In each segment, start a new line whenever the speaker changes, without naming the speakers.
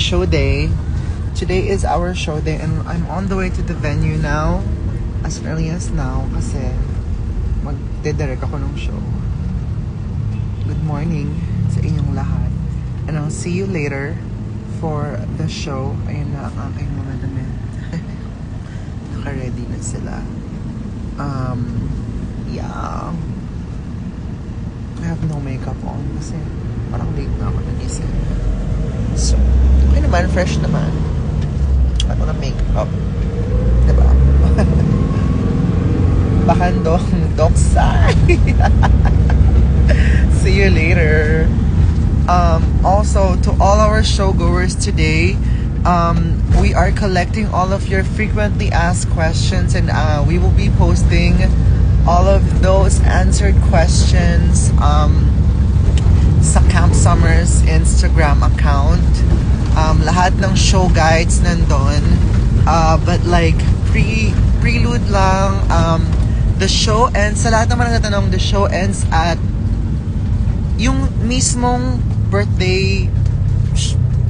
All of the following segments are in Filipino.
show day. Today is our show day and I'm on the way to the venue now. As early as now kasi magdidirect ako ng show. Good morning sa inyong lahat. And I'll see you later for the show. Ayun na ang aking mga damit. Naka-ready na sila. Yeah. I have no makeup on kasi parang late na ako nagising. So, okay naman, fresh naman. Ano na makeup? Diba? Bakandong doksay. See you later. Also, to all our showgoers today, we are collecting all of your frequently asked questions and we will be posting all of those answered questions sa Camp Summers Instagram account. Lahat ng show guides nandun. But like, prelude lang. The show ends, sa lahat naman nagtatanong, the show ends at yung mismong birthday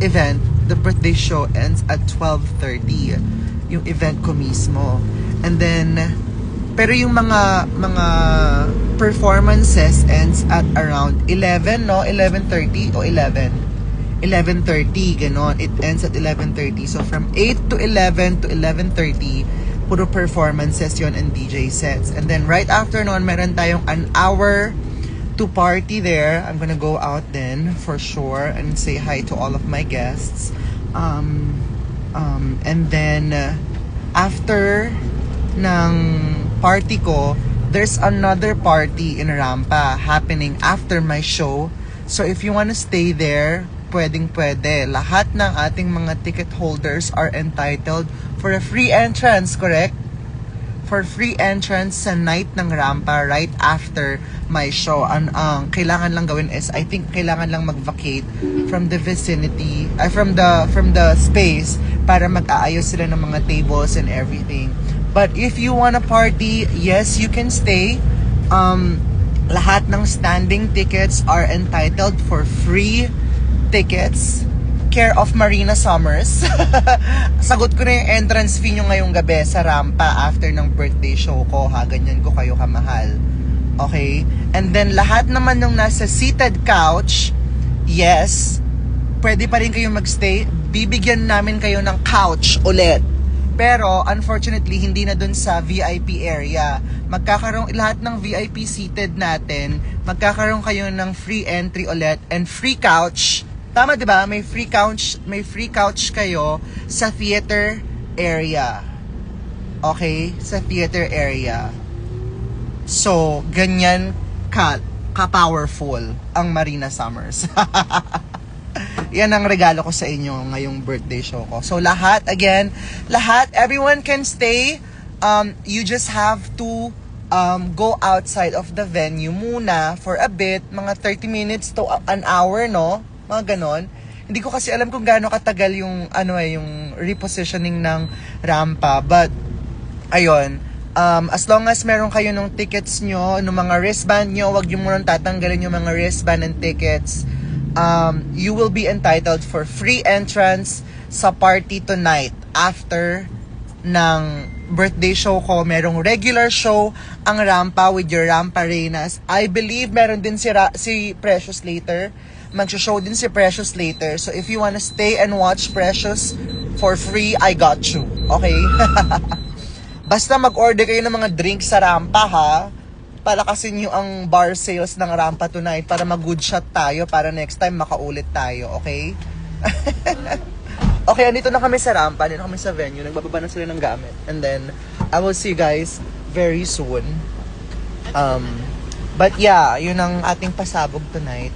event. The birthday show ends at 12:30. Yung event ko mismo. And then, pero yung mga performances ends at around 11, no? 11:30 o 11? 11:30, ganon. It ends at 11:30. So, from 8 to 11 to 11:30, puro performances yon and DJ sets. And then, right after nun, meron tayong an hour to party there. I'm gonna go out then, for sure, and say hi to all of my guests. And then, after ng party ko, there's another party in Rampa happening after my show. So if you wanna stay there, pwedeng-pwede. Lahat ng ating mga ticket holders are entitled for a free entrance, correct? For free entrance sa night ng Rampa right after my show. Ang kailangan lang gawin is, I think kailangan lang mag-vacate from the vicinity, from the space para mag-aayos sila ng mga tables and everything. But if you wanna party, yes, you can stay. Lahat ng standing tickets are entitled for free tickets. Care of Marina Summers. Sagot ko na yung entrance fee nyo ngayong gabi sa Rampa after ng birthday show ko, ha. Ganyan ko kayo kamahal. Okay? And then lahat naman ng nasa seated couch, yes, pwede pa rin kayong magstay. Bibigyan namin kayo ng couch ulit. Pero, unfortunately, hindi na dun sa VIP area. Magkakaroon, lahat ng VIP seated natin, magkakaroon kayo ng free entry ulit and free couch. Tama, di ba? May free couch kayo sa theater area. Okay? Sa theater area. So, ganyan ka-powerful ang Marina Summers. Yan ang regalo ko sa inyo ngayong birthday show ko. So, everyone can stay. You just have to go outside of the venue muna for a bit. Mga 30 minutes to an hour, no? Mga ganon. Hindi ko kasi alam kung gaano katagal yung yung repositioning ng Rampa, but ayun, as long as meron kayo ng tickets nyo, ng mga wristband nyo, wag nyo munang tatanggalin yung mga wristband and tickets. You will be entitled for free entrance sa party tonight after ng birthday show ko. Merong regular show ang Rampa with your Rampa Reynas. I believe meron din si Precious later. Mag-show din si Precious later. So if you wanna stay and watch Precious for free, I got you. Okay? Basta mag-order kayo ng mga drinks sa Rampa, ha? Palakasin nyo ang bar sales ng Rampa tonight para mag-good shot tayo para next time makaulit tayo. Okay? Okay, andito na kami sa Rampa. Andito na kami sa venue. Nagbababa na sila ng gamit. And then, I will see you guys very soon. But yeah, yun ang ating pasabog tonight.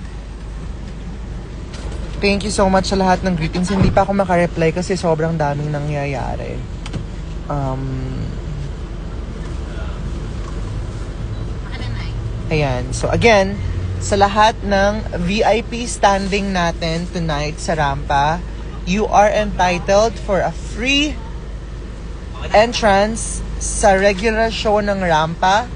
Thank you so much sa lahat ng greetings. Hindi pa ako makareply kasi sobrang daming nangyayari. Ayan. So again, sa lahat ng VIP standing natin tonight sa Rampa, you are entitled for a free entrance sa regular show ng Rampa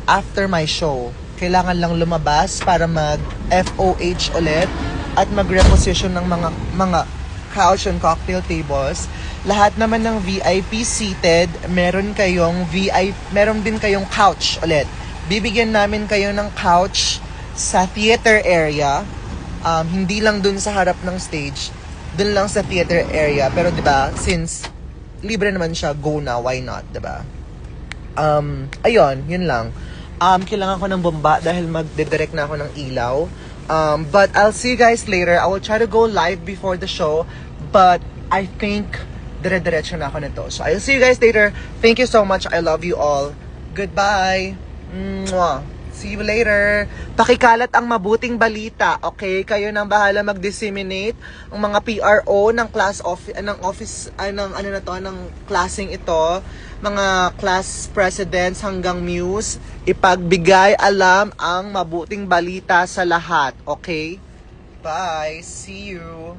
after my show. Kailangan lang lumabas para mag-FOH ulit at mag-reposition ng mga couch and cocktail tables. Lahat naman ng VIP seated, meron din kayong couch ulit. Bibigyan namin kayo ng couch sa theater area. Hindi lang dun sa harap ng stage, dun lang sa theater area. Pero 'di ba, since libre naman siya, go na, why not, 'di ba? Ayun, yun lang. Kailangan ko ng bomba dahil magdidirect na ako ng ilaw. But I'll see you guys later. I will try to go live before the show, but I think dire-diretso na ako nito. So I'll see you guys later. Thank you so much. I love you all. Goodbye. Mwah. See you later. Pakikalat ang mabuting balita, okay? Kayo nang bahala mag-disseminate ang mga PRO ng ng classing ito, mga class presidents hanggang muse, ipagbigay alam ang mabuting balita sa lahat, okay? Bye. See you.